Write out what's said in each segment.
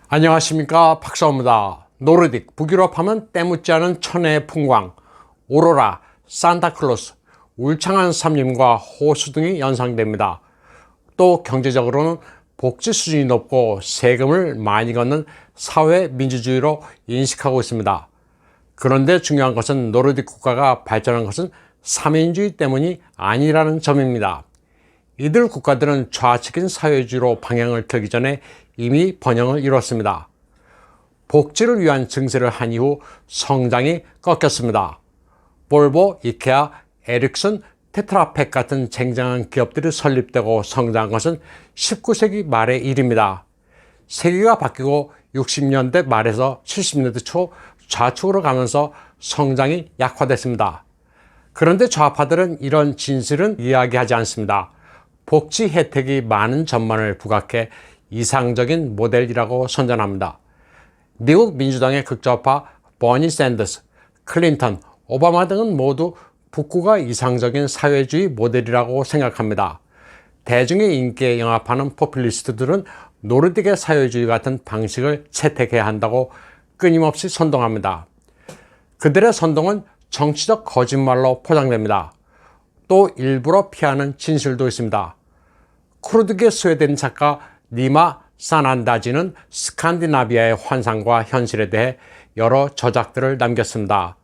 안녕하십니까, 박사입니다. 노르딕, 북유럽 하면 때묻지 않은 천혜의 풍광, 오로라, 산타클로스, 울창한 산림과 호수 등이 연상됩니다. 또 경제적으로는 복지 수준이 높고 세금을 많이 걷는 사회 민주주의로 인식하고 있습니다. 그런데 중요한 것은 노르딕 국가가 발전한 것은 삼인주의 때문이 아니라는 점입니다. 이들 국가들은 좌측인 사회주의로 방향을 틀기 전에 이미 번영을 이뤘습니다. 복지를 위한 증세를 한 이후 성장이 꺾였습니다. 볼보, 이케아, 에릭슨, 테트라팩 같은 쟁쟁한 기업들이 설립되고 성장한 것은 19세기 말의 일입니다. 세계가 바뀌고 60년대 말에서 70년대 초 좌측으로 가면서 성장이 약화됐습니다. 그런데 좌파들은 이런 진실은 이야기하지 않습니다. 복지 혜택이 많은 전망을 부각해 이상적인 모델이라고 선전합니다. 미국 민주당의 극좌파 버니 샌더스, 클린턴, 오바마 등은 모두 북구가 이상적인 사회주의 모델이라고 생각합니다. 대중의 인기에 영합하는 포퓰리스트들은 노르딕의 사회주의 같은 방식을 채택해야 한다고 끊임없이 선동합니다. 그들의 선동은 정치적 거짓말로 포장됩니다. 또 일부러 피하는 진실도 있습니다. 쿠르드계 스웨덴 작가 니마 사난다지는 스칸디나비아의 환상과 현실에 대해 여러 저작들을 남겼습니다.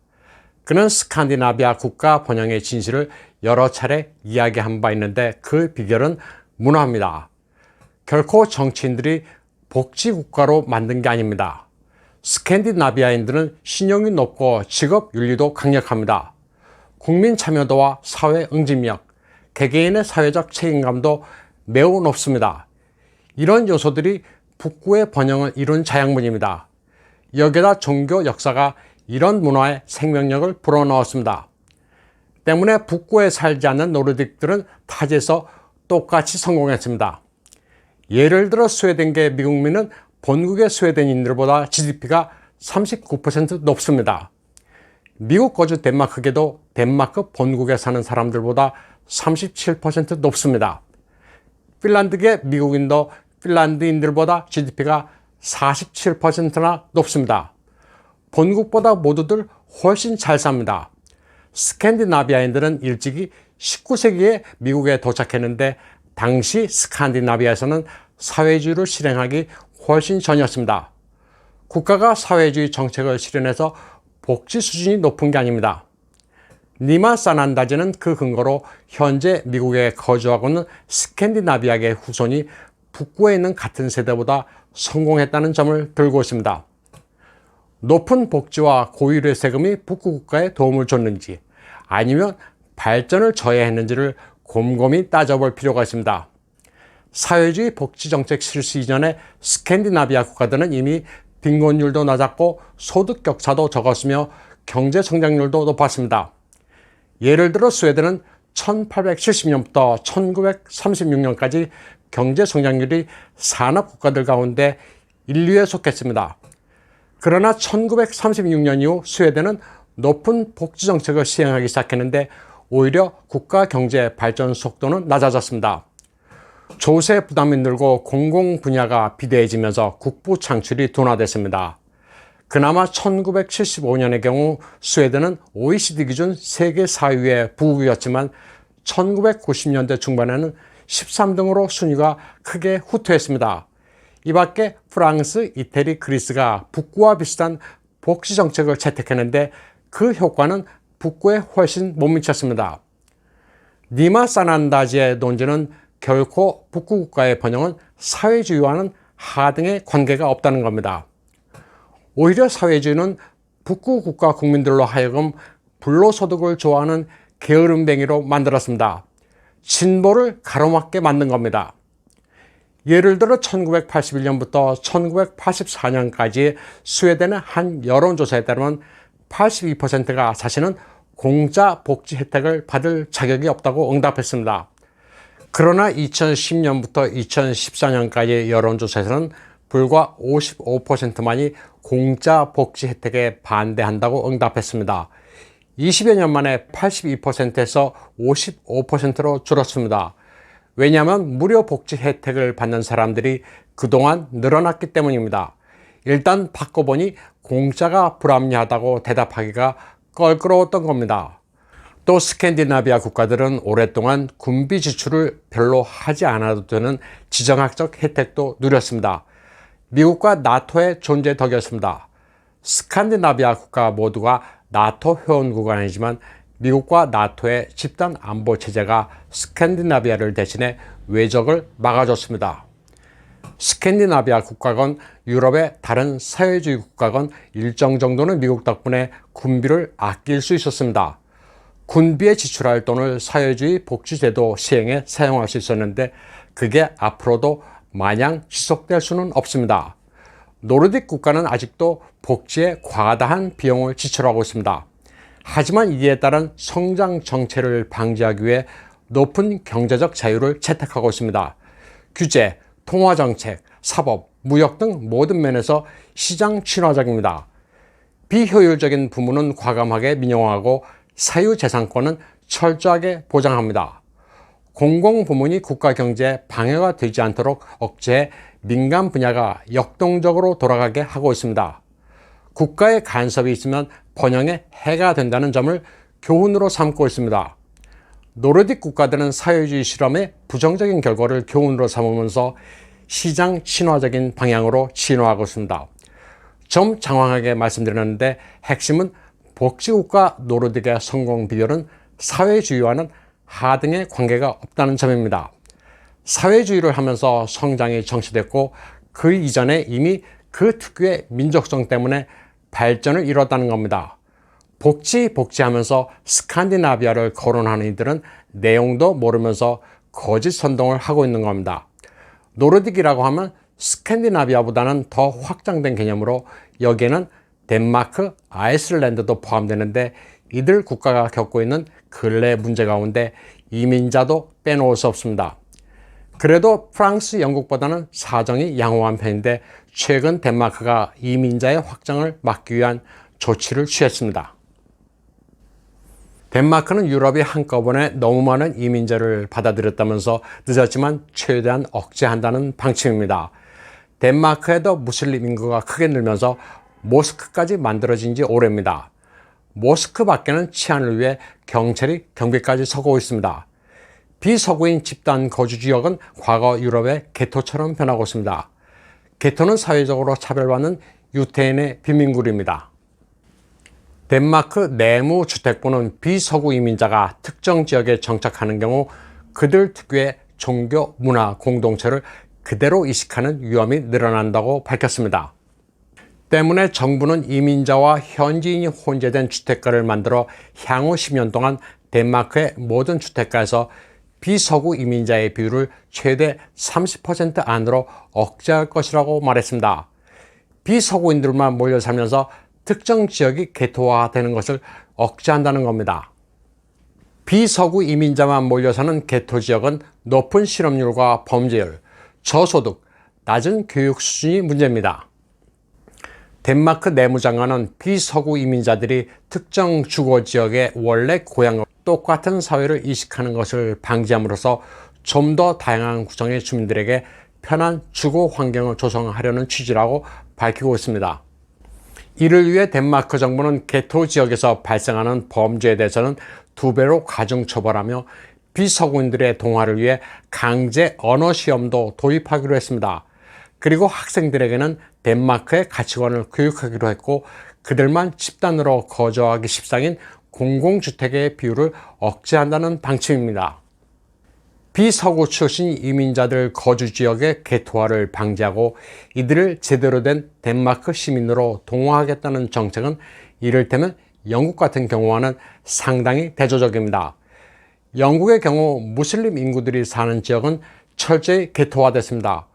그는 스칸디나비아 국가 번영의 진실을 여러 차례 이야기한 바 있는데 그 비결은 문화입니다. 결코 정치인들이 복지국가로 만든 게 아닙니다. 스칸디나비아인들은 신용이 높고 직업 윤리도 강력합니다. 국민 참여도와 사회 응집력, 개개인의 사회적 책임감도 매우 높습니다. 이런 요소들이 북구의 번영을 이룬 자양분입니다. 여기에다 종교 역사가 이런 문화의 생명력을 불어넣었습니다. 때문에 북구에 살지 않는 노르딕들은 타지에서 똑같이 성공했습니다. 예를 들어 스웨덴계 미국민은 본국의 스웨덴인들보다 GDP가 39% 높습니다. 미국 거주 덴마크계도 덴마크 본국에 사는 사람들보다 37% 높습니다. 핀란드계 미국인도 핀란드인들보다 GDP가 47%나 높습니다. 본국보다 모두들 훨씬 잘 삽니다. 스칸디나비아인들은 일찍이 19세기에 미국에 도착했는데 당시 스칸디나비아에서는 사회주의를 실행하기 훨씬 전이었습니다. 국가가 사회주의 정책을 실현해서 복지 수준이 높은 게 아닙니다. 니마 사난다지는 그 근거로 현재 미국에 거주하고 있는 스칸디나비아계 후손이 북구에 있는 같은 세대보다 성공했다는 점을 들고 있습니다. 높은 복지와 고율의 세금이 북구 국가에 도움을 줬는지 아니면 발전을 저해했는지를 곰곰이 따져볼 필요가 있습니다. 사회주의 복지정책 실시 이전에 스칸디나비아 국가들은 이미 빈곤율도 낮았고 소득 격차도 적었으며 경제 성장률도 높았습니다. 예를 들어 스웨덴은 1870년부터 1936년까지 경제 성장률이 산업 국가들 가운데 1, 2위에 속했습니다. 그러나 1936년 이후 스웨덴은 높은 복지 정책을 시행하기 시작했는데 오히려 국가 경제 발전 속도는 낮아졌습니다. 조세 부담이 늘고 공공 분야가 비대해지면서 국부 창출이 둔화됐습니다. 그나마 1975년의 경우 스웨덴은 OECD 기준 세계 4위의 부국이었지만 1990년대 중반에는 13등으로 순위가 크게 후퇴했습니다. 이 밖에 프랑스, 이태리, 그리스가 북구와 비슷한 복지 정책을 채택했는데 그 효과는 북구에 훨씬 못 미쳤습니다. 니마 사난다지의 논지는 결코 북구 국가의 번영은 사회주의와는 하등의 관계가 없다는 겁니다. 오히려 사회주의는 북구 국가 국민들로 하여금 불로소득을 좋아하는 게으름뱅이로 만들었습니다. 진보를 가로막게 만든 겁니다. 예를 들어 1981년부터 1984년까지 스웨덴의 한 여론조사에 따르면 82%가 자신은 공짜 복지 혜택을 받을 자격이 없다고 응답했습니다. 그러나 2010년부터 2014년까지 여론조사에서는 불과 55%만이 공짜 복지 혜택에 반대한다고 응답했습니다. 20여 년 만에 82%에서 55%로 줄었습니다. 왜냐하면 무료 복지 혜택을 받는 사람들이 그동안 늘어났기 때문입니다. 일단 바꿔보니 공짜가 불합리하다고 대답하기가 껄끄러웠던 겁니다. 또 스칸디나비아 국가들은 오랫동안 군비 지출을 별로 하지 않아도 되는 지정학적 혜택도 누렸습니다. 미국과 나토의 존재 덕이었습니다. 스칸디나비아 국가 모두가 나토 회원국은 아니지만 미국과 나토의 집단 안보 체제가 스칸디나비아를 대신해 외적을 막아줬습니다. 스칸디나비아 국가건 유럽의 다른 사회주의 국가건 일정 정도는 미국 덕분에 군비를 아낄 수 있었습니다. 군비에 지출할 돈을 사회주의 복지제도 시행에 사용할 수 있었는데 그게 앞으로도 마냥 지속될 수는 없습니다. 노르딕 국가는 아직도 복지에 과다한 비용을 지출하고 있습니다. 하지만 이에 따른 성장 정체를 방지하기 위해 높은 경제적 자유를 채택하고 있습니다. 규제, 통화정책, 사법, 무역 등 모든 면에서 시장 친화적입니다. 비효율적인 부문은 과감하게 민영화하고 사유재산권은 철저하게 보장합니다. 공공부문이 국가 경제에 방해가 되지 않도록 억제해 민간 분야가 역동적으로 돌아가게 하고 있습니다. 국가의 간섭이 있으면 번영에 해가 된다는 점을 교훈으로 삼고 있습니다. 노르딕 국가들은 사회주의 실험의 부정적인 결과를 교훈으로 삼으면서 시장 친화적인 방향으로 진화하고 있습니다. 좀 장황하게 말씀드렸는데 핵심은 복지국가 노르딕의 성공 비결은 사회주의와는 하등의 관계가 없다는 점입니다. 사회주의를 하면서 성장이 정체됐고 그 이전에 이미 그 특유의 민족성 때문에 발전을 이뤘다는 겁니다. 복지하면서 스칸디나비아를 거론하는 이들은 내용도 모르면서 거짓 선동을 하고 있는 겁니다. 노르딕이라고 하면 스칸디나비아보다는 더 확장된 개념으로 여기에는 덴마크, 아이슬란드도 포함되는데 이들 국가가 겪고 있는 근래 문제 가운데 이민자도 빼놓을 수 없습니다. 그래도 프랑스, 영국보다는 사정이 양호한 편인데 최근 덴마크가 이민자의 확장을 막기 위한 조치를 취했습니다. 덴마크는 유럽이 한꺼번에 너무 많은 이민자를 받아들였다면서 늦었지만 최대한 억제한다는 방침입니다. 덴마크에도 무슬림 인구가 크게 늘면서 모스크까지 만들어진 지 오래입니다. 모스크 밖에는 치안을 위해 경찰이 경비까지 서고 있습니다. 비서구인 집단 거주 지역은 과거 유럽의 게토처럼 변하고 있습니다. 게토는 사회적으로 차별받는 유태인의 빈민굴입니다. 덴마크 내무주택부는 비서구 이민자가 특정 지역에 정착하는 경우 그들 특유의 종교, 문화, 공동체를 그대로 이식하는 위험이 늘어난다고 밝혔습니다. 때문에 정부는 이민자와 현지인이 혼재된 주택가를 만들어 향후 10년 동안 덴마크의 모든 주택가에서 비서구 이민자의 비율을 최대 30% 안으로 억제할 것이라고 말했습니다. 비서구인들만 몰려 살면서 특정 지역이 게토화되는 것을 억제한다는 겁니다. 비서구 이민자만 몰려 사는 게토 지역은 높은 실업률과 범죄율, 저소득, 낮은 교육 수준이 문제입니다. 덴마크 내무장관은 비서구 이민자들이 특정 주거 지역의 원래 고향과 똑같은 사회를 이식하는 것을 방지함으로써 좀 더 다양한 구성의 주민들에게 편한 주거 환경을 조성하려는 취지라고 밝히고 있습니다. 이를 위해 덴마크 정부는 게토 지역에서 발생하는 범죄에 대해서는 2배로 가중 처벌하며 비서구인들의 동화를 위해 강제 언어 시험도 도입하기로 했습니다. 그리고 학생들에게는 덴마크의 가치관을 교육하기로 했고 그들만 집단으로 거주하기 십상인 공공주택의 비율을 억제한다는 방침입니다. 비서구 출신 이민자들 거주지역의 게토화를 방지하고 이들을 제대로 된 덴마크 시민으로 동화하겠다는 정책은 이를테면 영국 같은 경우와는 상당히 대조적입니다. 영국의 경우 무슬림 인구들이 사는 지역은 철저히 게토화됐습니다.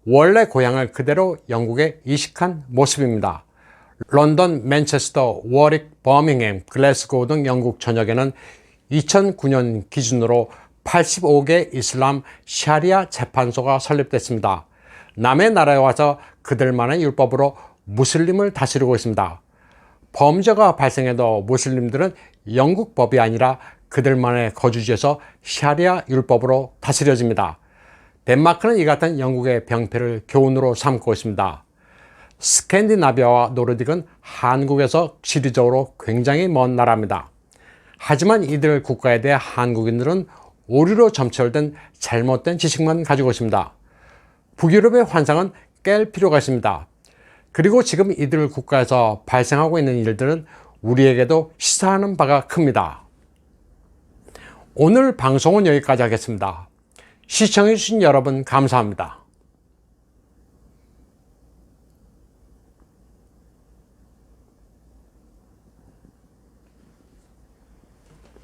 원래 고향을 그대로 영국에 이식한 모습입니다. 런던, 맨체스터, 워릭, 버밍햄, 글래스고우 등 영국 전역에는 2009년 기준으로 85개 이슬람 샤리아 재판소가 설립됐습니다. 남의 나라에 와서 그들만의 율법으로 무슬림을 다스리고 있습니다. 범죄가 발생해도 무슬림들은 영국 법이 아니라 그들만의 거주지에서 샤리아 율법으로 다스려집니다. 덴마크는 이 같은 영국의 병폐를 교훈으로 삼고 있습니다. 스칸디나비아와 노르딕은 한국에서 지리적으로 굉장히 먼 나라입니다. 하지만 이들 국가에 대해 한국인들은 오류로 점철된 잘못된 지식만 가지고 있습니다. 북유럽의 환상은 깰 필요가 있습니다. 그리고 지금 이들 국가에서 발생하고 있는 일들은 우리에게도 시사하는 바가 큽니다. 오늘 방송은 여기까지 하겠습니다. 시청해주신 여러분 감사합니다.